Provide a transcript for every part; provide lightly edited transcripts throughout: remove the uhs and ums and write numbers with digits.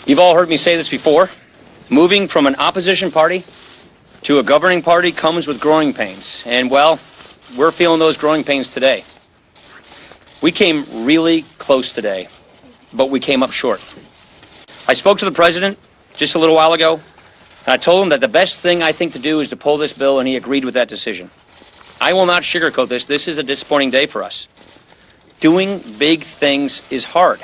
You've all heard me say this before. Moving from an opposition party to a governing party comes with growing pains. And, well, we're feeling those growing pains today. We came really close today, but we came up short. I spoke to the president just a little while ago, and I told him that the best thing I think to do is to pull this bill, and he agreed with that decision. I will not sugarcoat this. This is a disappointing day for us. Doing big things is hard.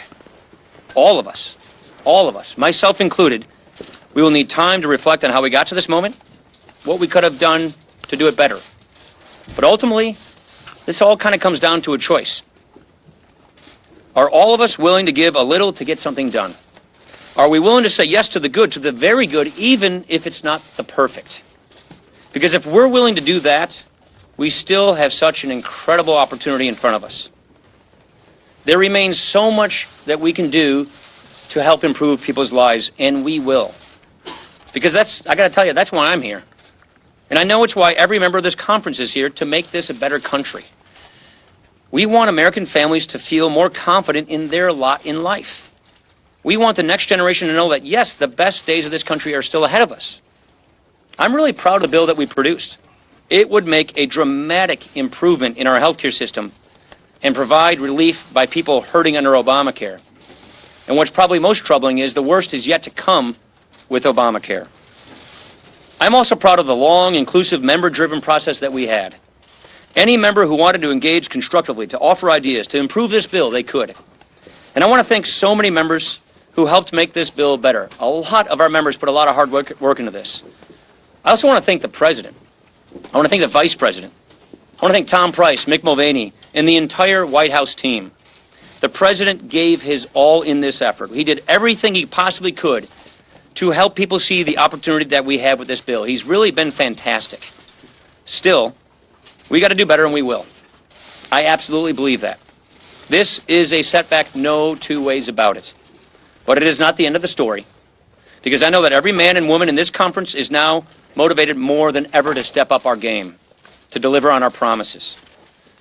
All of us, myself included, we will need time to reflect on how we got to this moment, what we could have done to do it better. But ultimately, this all kind of comes down to a choice. Are all of us willing to give a little to get something done? Are we willing to say yes to the good, to the very good, even if it's not the perfect? Because if we're willing to do that, we still have such an incredible opportunity in front of us. There remains so much that we can do to help improve people's lives, and we will. Because I got to tell you, that's why I'm here. And I know it's why every member of this conference is here, to make this a better country. We want American families to feel more confident in their lot in life. We want the next generation to know that, yes, the best days of this country are still ahead of us. I'm really proud of the bill that we produced. It would make a dramatic improvement in our healthcare system and provide relief by people hurting under Obamacare. And what's probably most troubling is the worst is yet to come with Obamacare. I'm also proud of the long, inclusive, member-driven process that we had. Any member who wanted to engage constructively, to offer ideas, to improve this bill, they could. And I want to thank so many members who helped make this bill better. A lot of our members put a lot of hard work into this. I also want to thank the President. I want to thank the Vice President. I want to thank Tom Price, Mick Mulvaney, and the entire White House team. The President gave his all in this effort. He did everything he possibly could to help people see the opportunity that we have with this bill. He's really been fantastic. Still, we got to do better, and we will. I absolutely believe that. This is a setback, no two ways about it. But it is not the end of the story, because I know that every man and woman in this conference is now motivated more than ever to step up our game, to deliver on our promises.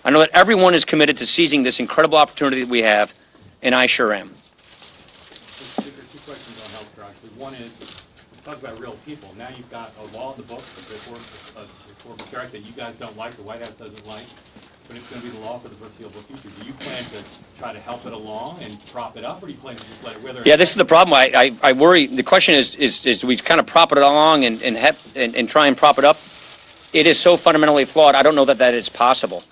I know that everyone is committed to seizing this incredible opportunity that we have, and I sure am. Mr. Speaker, two questions on health care, actually. One is, talk about real people. Now you've got a law in the books, the Affordable Care Act, that you guys don't like, the White House doesn't like, but it's going to be the law for the foreseeable future. Do you plan to try to help it along and prop it up, or do you plan to just let it wither? Yeah, this is the problem. I worry. The question is we kind of prop it along and try and prop it up. It is so fundamentally flawed. I don't know that is possible.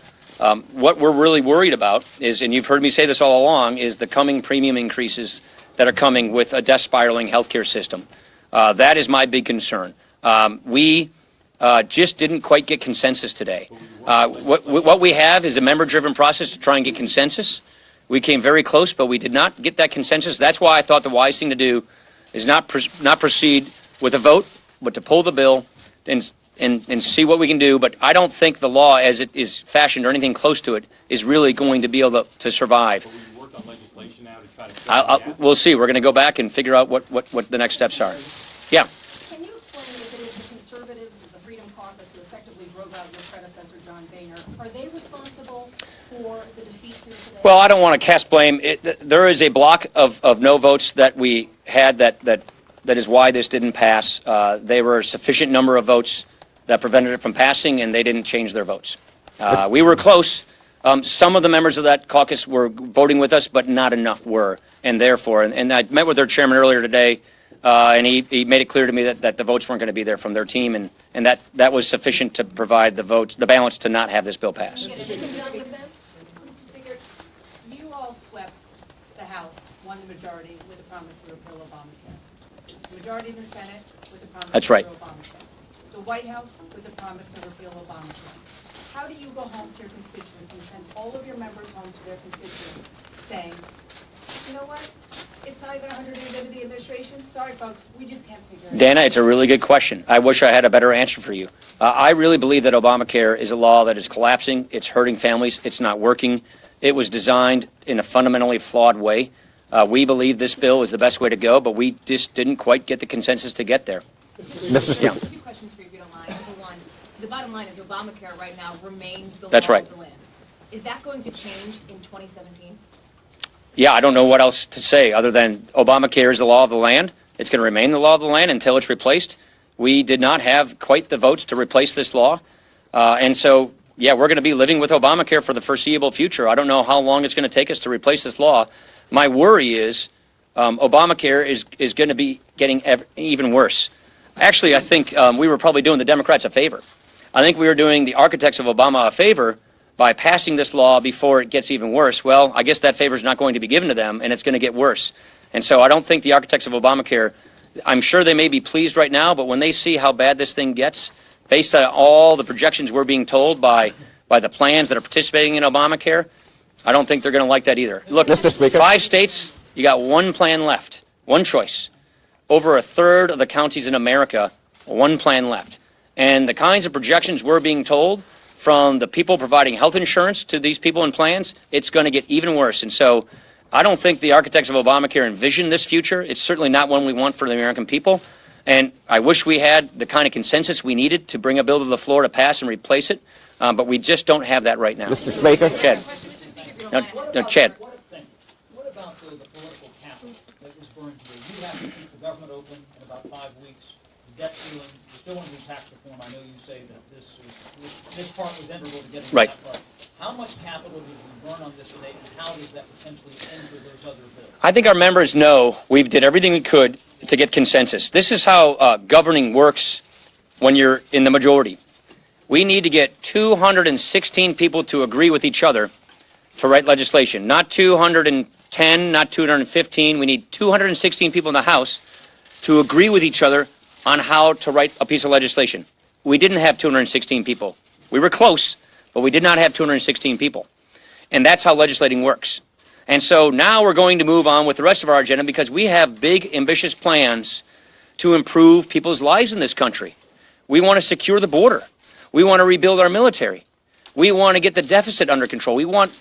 What we're really worried about is, and you've heard me say this all along, is the coming premium increases that are coming with a death spiraling healthcare system. That is my big concern. We just didn't quite get consensus today. What we have is a member-driven process to try and get consensus. We came very close, but we did not get that consensus. That's why I thought the wise thing to do is not proceed with a vote, but to pull the bill and see what we can do. But I don't think the law, as it is fashioned or anything close to it, is really going to be able to survive. Will you work on legislation now to try to... We'll see. We're going to go back and figure out what the next steps are. Yeah. Can you explain if it is the conservatives of the Freedom Caucus who effectively drove out your predecessor, John Boehner? Are they responsible for the defeat here today? Well, I don't want to cast blame. There is a block of no votes that we had that is why this didn't pass. They were a sufficient number of votes that prevented it from passing, and they didn't change their votes. We were close. Some of the members of that caucus were voting with us, but not enough were, and therefore, and I met with their chairman earlier today, and he made it clear to me that the votes weren't going to be there from their team, and that was sufficient to provide the balance to not have this bill pass. Mr. Speaker, you all swept the House, won the majority with the promise to repeal Obamacare. The majority in the Senate with the promise That's to right. repeal Obamacare. The White House with the promise to repeal Obamacare. How do you go home to your constituents and send all of your members home to their constituents saying, you know what, it's not even 100 days into the administration. Sorry, folks, we just can't figure it out. Dana, it's a really good question. I wish I had a better answer for you. I really believe that Obamacare is a law that is collapsing. It's hurting families. It's not working. It was designed in a fundamentally flawed way. We believe this bill is the best way to go, but we just didn't quite get the consensus to get there. Mr. Speaker. Two questions for you, if you don't mind. Number one, the bottom line is Obamacare right now remains the That's law right. of the land. Is that going to change in 2017? Yeah, I don't know what else to say other than Obamacare is the law of the land. It's going to remain the law of the land until it's replaced. We did not have quite the votes to replace this law. And so, yeah, we're going to be living with Obamacare for the foreseeable future. I don't know how long it's going to take us to replace this law. My worry is Obamacare is going to be getting even worse. Actually, I think we were probably doing the Democrats a favor. I think we were doing the architects of Obama a favor by passing this law before it gets even worse. Well, I guess that favor is not going to be given to them, and it's going to get worse. And so I don't think the architects of Obamacare, I'm sure they may be pleased right now, but when they see how bad this thing gets, based on all the projections we're being told by the plans that are participating in Obamacare, I don't think they're going to like that either. Look, Mr. Speaker. 5 states, you got one plan left, one choice. Over a third of the counties in America, one plan left. And the kinds of projections we're being told from the people providing health insurance to these people in plans, it's going to get even worse. And so I don't think the architects of Obamacare envision this future. It's certainly not one we want for the American people. And I wish we had the kind of consensus we needed to bring a bill to the floor to pass and replace it. But we just don't have that right now. Mr. Speaker. Chad. No, Chad. What about the political capital that was burned here? You have to keep the government open in about 5 weeks. The debt ceiling, you still want to do tax reform. I know you say that this part was integral to getting Right. that part. How much capital did we burn on this today, and how does that potentially injure those other bills? I think our members know we did everything we could to get consensus. This is how governing works when you're in the majority. We need to get 216 people to agree with each other to write legislation. Not 210, not 215. We need 216 people in the House to agree with each other on how to write a piece of legislation. We didn't have 216 people. We were close, but we did not have 216 people. And that's how legislating works. And so now we're going to move on with the rest of our agenda because we have big, ambitious plans to improve people's lives in this country. We want to secure the border. We want to rebuild our military. We want to get the deficit under control. We want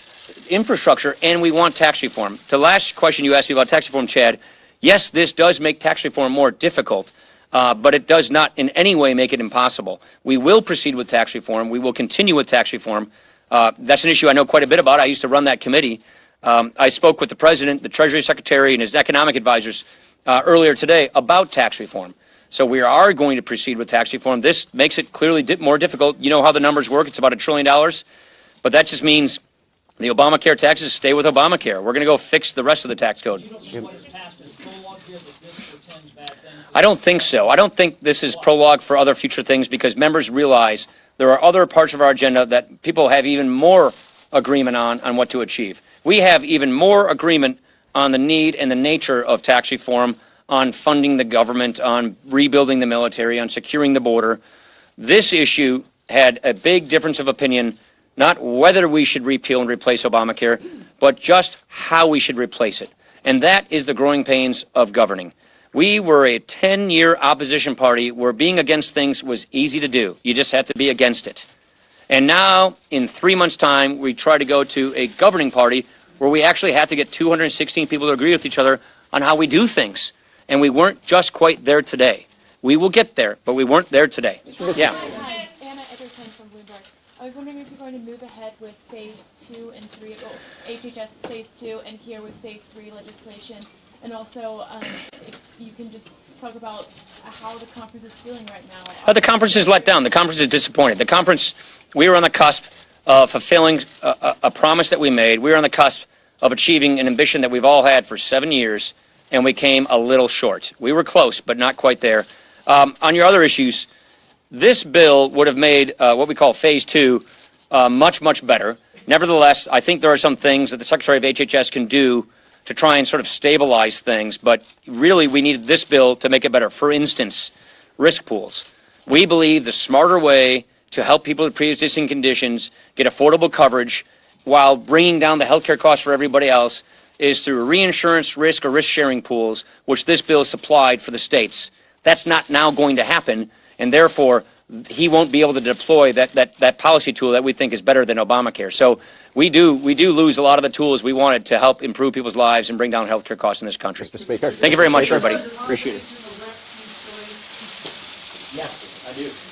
infrastructure, and we want tax reform. To the last question you asked me about tax reform, Chad, yes, this does make tax reform more difficult, but it does not in any way make it impossible. We will proceed with tax reform. We will continue with tax reform. That's an issue I know quite a bit about. I used to run that committee. I spoke with the President, the Treasury Secretary, and his economic advisors earlier today about tax reform. So we are going to proceed with tax reform. This makes it clearly more difficult. You know how the numbers work. It's about $1 trillion. But that just means the Obamacare taxes stay with Obamacare. We're going to go fix the rest of the tax code. You don't see what is passed as prologue here, that this portends bad things? I don't think so. I don't think this is prologue for other future things because members realize there are other parts of our agenda that people have even more agreement on what to achieve. We have even more agreement on the need and the nature of tax reform, on funding the government, on rebuilding the military, on securing the border. This issue had a big difference of opinion, not whether we should repeal and replace Obamacare, but just how we should replace it. And that is the growing pains of governing. We were a 10-year opposition party where being against things was easy to do. You just had to be against it. And now, in 3 months' time, we try to go to a governing party where we actually have to get 216 people to agree with each other on how we do things. And we weren't just quite there today. We will get there, but we weren't there today. Yeah. Hi, Anna Ederson from Bloomberg. I was wondering if you're going to move ahead with phase 2 and 3, HHS phase 2, and here with phase 3 legislation. And also, if you can just talk about how the conference is feeling right now. The conference is let down. The conference is disappointed. The conference, we were on the cusp of fulfilling a promise that we made. We were on the cusp of achieving an ambition that we've all had for 7 years, and we came a little short. We were close, but not quite there. On your other issues, this bill would have made what we call phase 2 much, much better. Nevertheless, I think there are some things that the Secretary of HHS can do to try and sort of stabilize things, but really we needed this bill to make it better. For instance, risk pools. We believe the smarter way to help people with pre-existing conditions get affordable coverage while bringing down the health care costs for everybody else is through reinsurance risk or risk-sharing pools, which this bill supplied for the states. That's not now going to happen, and therefore he won't be able to deploy that policy tool that we think is better than Obamacare. So we do lose a lot of the tools we wanted to help improve people's lives and bring down health care costs in this country. Mr. Speaker. Thank you very much, Speaker. everybody. Appreciate it. Yes, I do.